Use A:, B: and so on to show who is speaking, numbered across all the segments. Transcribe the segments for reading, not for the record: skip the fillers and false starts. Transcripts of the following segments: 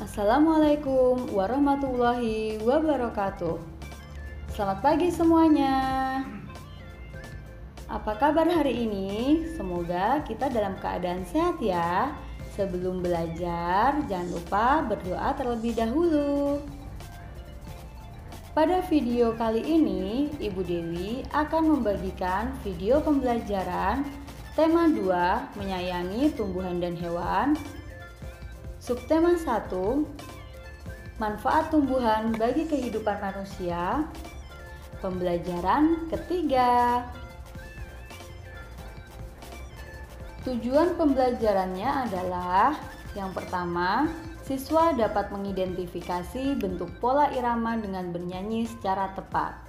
A: Assalamualaikum warahmatullahi wabarakatuh. Selamat pagi semuanya. Apa kabar hari ini? Semoga kita dalam keadaan sehat ya. Sebelum belajar, jangan lupa berdoa terlebih dahulu. Pada video kali ini, Ibu Dewi akan membagikan video pembelajaran tema 2, menyayangi tumbuhan dan hewan. Subtema 1, manfaat tumbuhan bagi kehidupan manusia. Pembelajaran ketiga. Tujuan pembelajarannya adalah yang pertama, siswa dapat mengidentifikasi bentuk pola irama dengan bernyanyi secara tepat.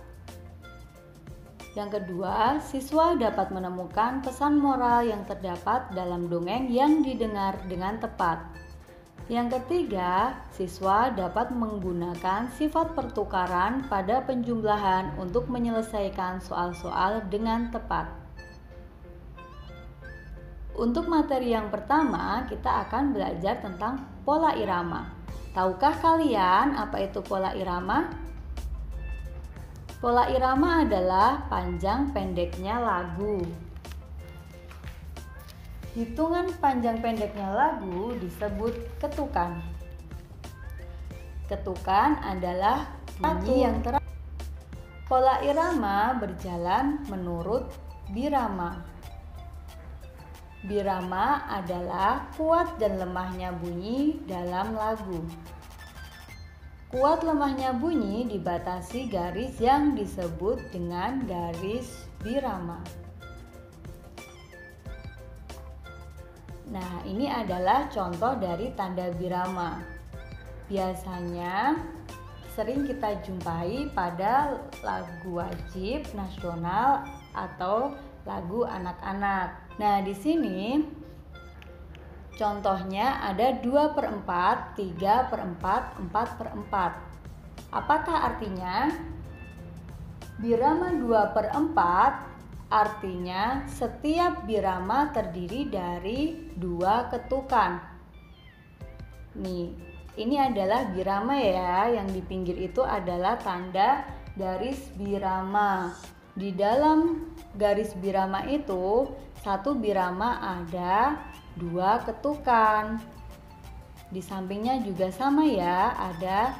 A: Yang kedua, siswa dapat menemukan pesan moral yang terdapat dalam dongeng yang didengar dengan tepat. Yang ketiga, siswa dapat menggunakan sifat pertukaran pada penjumlahan untuk menyelesaikan soal-soal dengan tepat. Untuk materi yang pertama, kita akan belajar tentang pola irama. Tahukah kalian apa itu pola irama? Pola irama adalah panjang pendeknya lagu. Hitungan panjang pendeknya lagu disebut ketukan. Ketukan adalah bunyi yang terakhir. Pola irama berjalan menurut birama. Birama adalah kuat dan lemahnya bunyi dalam lagu. Kuat lemahnya bunyi dibatasi garis yang disebut dengan garis birama. Nah, ini adalah contoh dari tanda birama. Biasanya sering kita jumpai pada lagu wajib nasional atau lagu anak-anak. Nah, di sini contohnya ada 2/4, 3/4, 4/4. Apakah artinya? Birama 2/4 artinya setiap birama terdiri dari 2 ketukan. Nih, ini adalah birama ya, yang di pinggir itu adalah tanda garis birama. Di dalam garis birama itu, satu birama ada 2 ketukan. Di sampingnya juga sama ya, ada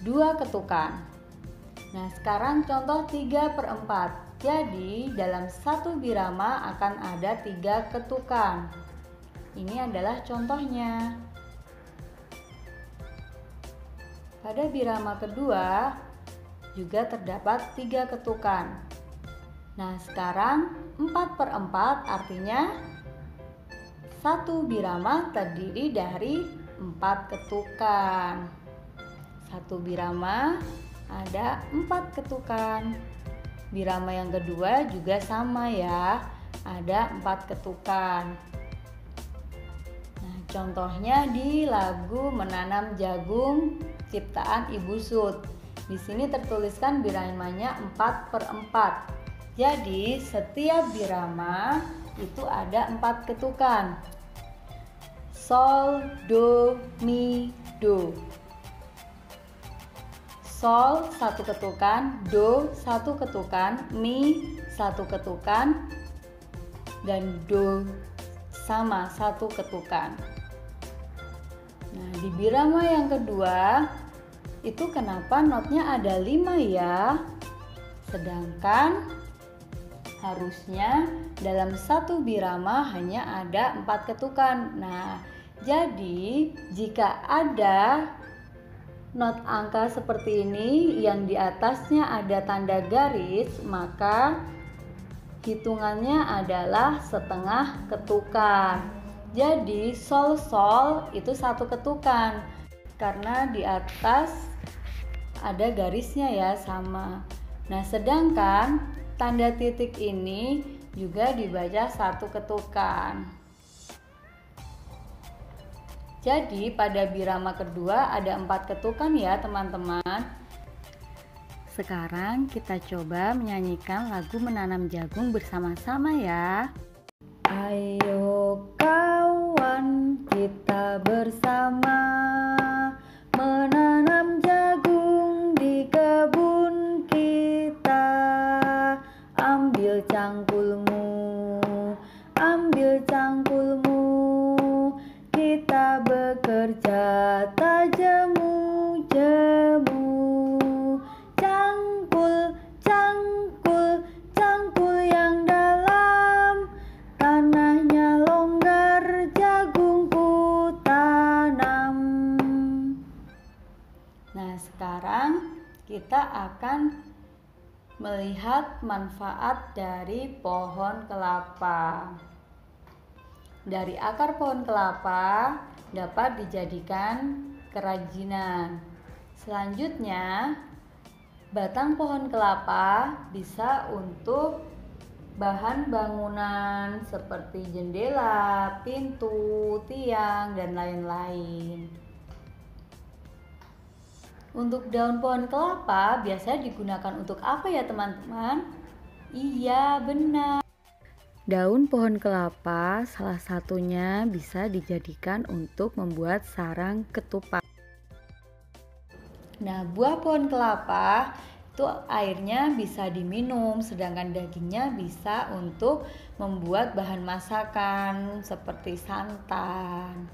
A: 2 ketukan. Nah, sekarang contoh 3/4. Jadi, dalam satu birama akan ada 3 ketukan. Ini adalah contohnya. Pada birama kedua juga terdapat 3 ketukan. Nah, sekarang 4/4 artinya satu birama terdiri dari 4 ketukan. Satu birama ada 4 ketukan. Birama yang kedua juga sama ya, ada 4 ketukan. Nah, contohnya di lagu Menanam Jagung ciptaan Ibu Sud. Di sini tertuliskan biramanya 4/4. Jadi setiap birama itu ada 4 ketukan. Sol, do, mi, do. Sol 1 ketukan, do 1 ketukan, mi 1 ketukan, dan do sama 1 ketukan. Nah, di birama yang kedua itu kenapa notnya ada 5 ya? Sedangkan harusnya dalam satu birama hanya ada 4 ketukan. Nah, jadi jika ada not angka seperti ini yang di atasnya ada tanda garis, maka hitungannya adalah setengah ketukan. Jadi sol itu 1 ketukan karena di atas ada garisnya ya sama. Nah, sedangkan tanda titik ini juga dibaca 1 ketukan. Jadi pada birama kedua ada 4 ketukan ya teman-teman. Sekarang kita coba menyanyikan lagu Menanam Jagung bersama-sama ya. Ayo kawan kita bersama kata jemu, jemu. Cangkul, cangkul, cangkul yang dalam. Tanahnya longgar, jagungku tanam. Nah, sekarang kita akan melihat manfaat dari pohon kelapa. Dari akar pohon kelapa dapat dijadikan kerajinan. Selanjutnya, batang pohon kelapa bisa untuk bahan bangunan seperti jendela, pintu, tiang, dan lain-lain. Untuk daun pohon kelapa biasanya digunakan untuk apa ya teman-teman? Iya, benar. Daun pohon kelapa salah satunya bisa dijadikan untuk membuat sarang ketupat. Nah, buah pohon kelapa itu airnya bisa diminum, sedangkan dagingnya bisa untuk membuat bahan masakan seperti santan.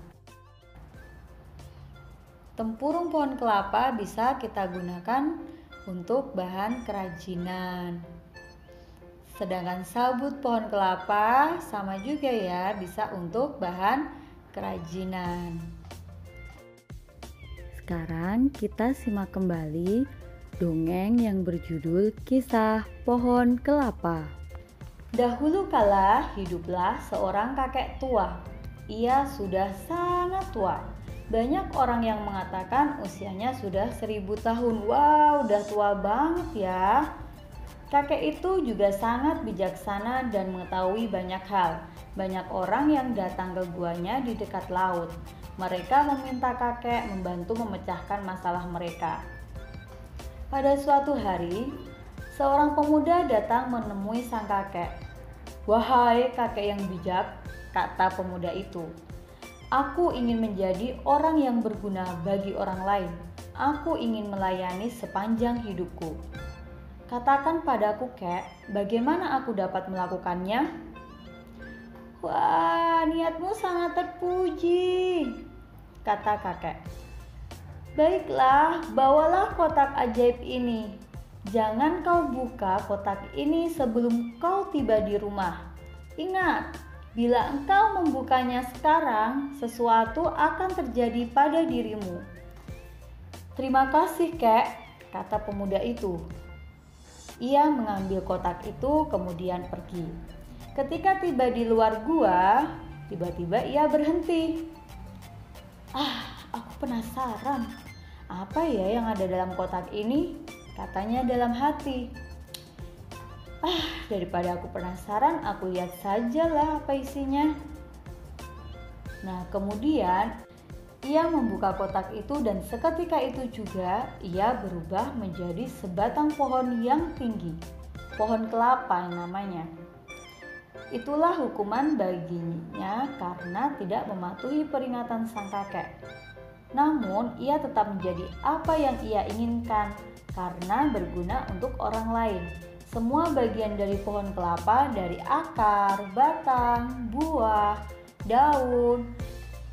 A: Tempurung pohon kelapa bisa kita gunakan untuk bahan kerajinan. Sedangkan sabut pohon kelapa sama juga ya, bisa untuk bahan kerajinan. Sekarang kita simak kembali dongeng yang berjudul Kisah Pohon Kelapa. Dahulu kala hiduplah seorang kakek tua. Ia sudah sangat tua. Banyak orang yang mengatakan usianya sudah 1000 tahun. Wow, udah tua banget ya. Kakek itu juga sangat bijaksana dan mengetahui banyak hal. Banyak orang yang datang ke guanya di dekat laut. Mereka meminta kakek membantu memecahkan masalah mereka. Pada suatu hari, seorang pemuda datang menemui sang kakek. "Wahai kakek yang bijak," kata pemuda itu. "Aku ingin menjadi orang yang berguna bagi orang lain. Aku ingin melayani sepanjang hidupku. Katakan padaku, Kek, bagaimana aku dapat melakukannya?" "Wah, niatmu sangat terpuji," kata kakek. "Baiklah, bawalah kotak ajaib ini. Jangan kau buka kotak ini sebelum kau tiba di rumah. Ingat, bila engkau membukanya sekarang, sesuatu akan terjadi pada dirimu." "Terima kasih, Kek," kata pemuda itu. Ia mengambil kotak itu kemudian pergi. Ketika tiba di luar gua, tiba-tiba ia berhenti. Aku penasaran. Apa ya yang ada dalam kotak ini?" katanya dalam hati. Daripada aku penasaran, aku lihat sajalah apa isinya." Nah, kemudian ia membuka kotak itu dan seketika itu juga ia berubah menjadi sebatang pohon yang tinggi. Pohon kelapa namanya. Itulah hukuman baginya karena tidak mematuhi peringatan sang kakek. Namun, ia tetap menjadi apa yang ia inginkan karena berguna untuk orang lain. Semua bagian dari pohon kelapa, dari akar, batang, buah, daun,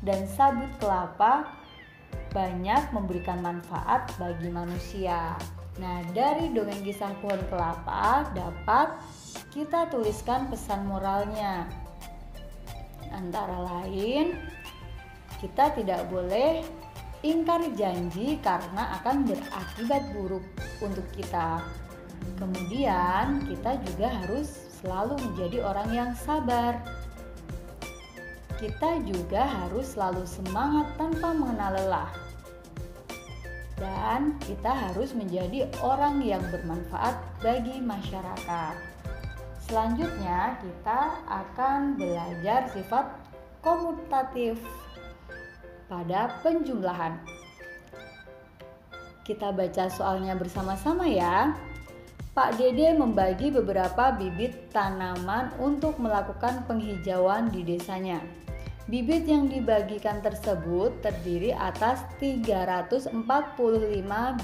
A: dan sabut kelapa banyak memberikan manfaat bagi manusia. Nah, dari dongeng kisah pohon kelapa dapat kita tuliskan pesan moralnya. Antara lain, kita tidak boleh ingkar janji karena akan berakibat buruk untuk kita. Kemudian kita juga harus selalu menjadi orang yang sabar. Kita juga harus selalu semangat tanpa mengenal lelah. Dan kita harus menjadi orang yang bermanfaat bagi masyarakat. Selanjutnya kita akan belajar sifat komutatif pada penjumlahan. Kita baca soalnya bersama-sama ya. Pak Dede membagi beberapa bibit tanaman untuk melakukan penghijauan di desanya. Bibit yang dibagikan tersebut terdiri atas 345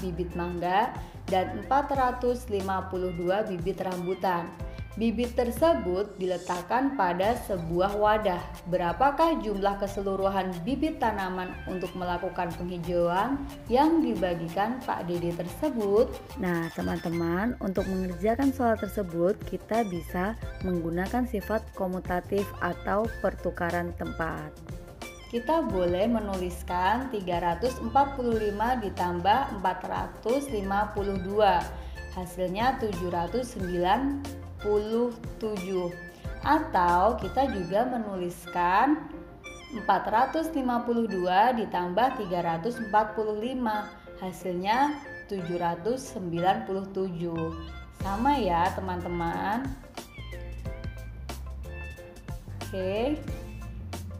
A: bibit mangga dan 452 bibit rambutan. Bibit tersebut diletakkan pada sebuah wadah. Berapakah jumlah keseluruhan bibit tanaman untuk melakukan penghijauan yang dibagikan Pak Dede tersebut? Nah, teman-teman, untuk mengerjakan soal tersebut kita bisa menggunakan sifat komutatif atau pertukaran tempat. Kita boleh menuliskan 345 ditambah 452, hasilnya 797. Atau kita juga menuliskan 452 ditambah 345, hasilnya 797. Sama ya teman-teman. Oke.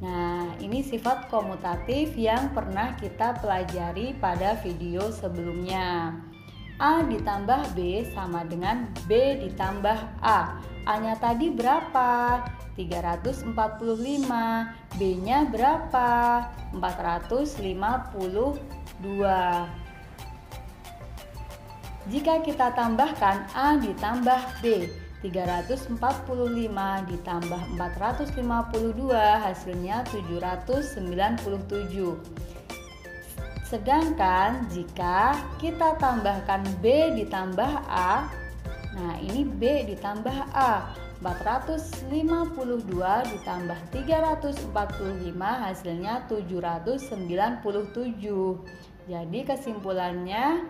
A: Nah, ini sifat komutatif yang pernah kita pelajari pada video sebelumnya. A ditambah B sama dengan B ditambah A. A-nya tadi berapa? 345. B-nya berapa? 452. Jika kita tambahkan A ditambah B, 345 ditambah 452, hasilnya 797. Sedangkan jika kita tambahkan B ditambah A, nah ini B ditambah A, 452 ditambah 345, hasilnya 797. Jadi kesimpulannya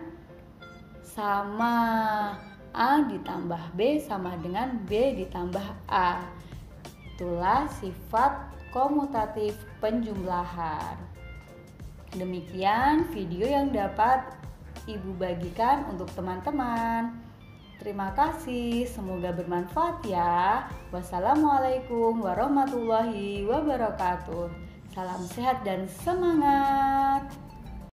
A: sama, A ditambah B sama dengan B ditambah A. Itulah sifat komutatif penjumlahan. Demikian video yang dapat Ibu bagikan untuk teman-teman. Terima kasih, semoga bermanfaat ya. Wassalamualaikum warahmatullahi wabarakatuh. Salam sehat dan semangat.